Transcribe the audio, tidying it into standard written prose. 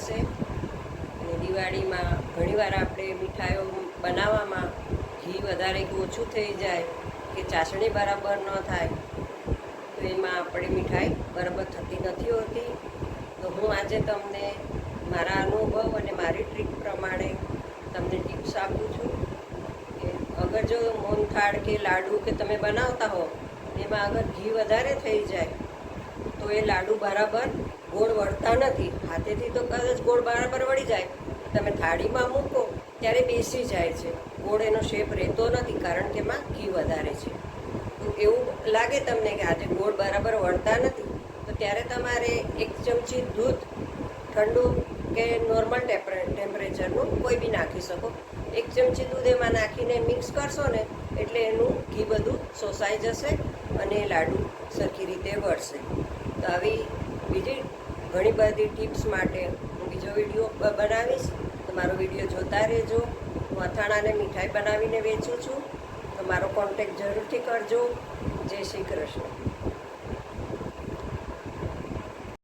જશે. અને દિવાળીમાં ઘણીવાર આપણે મીઠાઈઓ બનાવવામાં ઘી વધારે કે ઓછું થઈ જાય કે ચાસણી બરાબર ન થાય તો એમાં આપણે મીઠાઈ બરાબર થતી નથી હોતી. તો હું આજે તમને મારા અનુભવ અને મારી ટ્રીક પ્રમાણે તમને ટિપ્સ આપું છું કે અગર જો મોહનથાળ કે લાડુ કે તમે બનાવતા હો એમાં અગર ઘી વધારે થઈ જાય તો એ લાડુ બરાબર ગોળ વળતા નથી. હાથેથી તો કદાચ ગોળ બરાબર વળી જાય, તમે થાળીમાં મૂકો ત્યારે બેસી જાય છે, ગોળ એનો શેપ રહેતો નથી કારણ કે એમાં ઘી વધારે છે. તો એવું લાગે તમને કે આજે ગોળ બરાબર વળતા નથી તો ત્યારે તમારે 1 ચમચી દૂધ, ઠંડુ કે નોર્મલ ટેમ્પરેચરનું કોઈ બી નાખી શકો. 1 ચમચી દૂધ એમાં નાખીને મિક્સ કરશો ને એટલે એનું ઘી બધું શોષાઈ જશે અને લાડુ સરખી રીતે વળશે. તો આવી બીજી ઘણી બધી ટિપ્સ માટે હું બીજો વિડીયો બનાવીશ, તો મારો વિડીયો જોતા રહેજો. હું અથાણાને મીઠાઈ બનાવીને વેચું છું, તો મારો કોન્ટેક્ટ જરૂરથી કરજો. જય શ્રી કૃષ્ણ.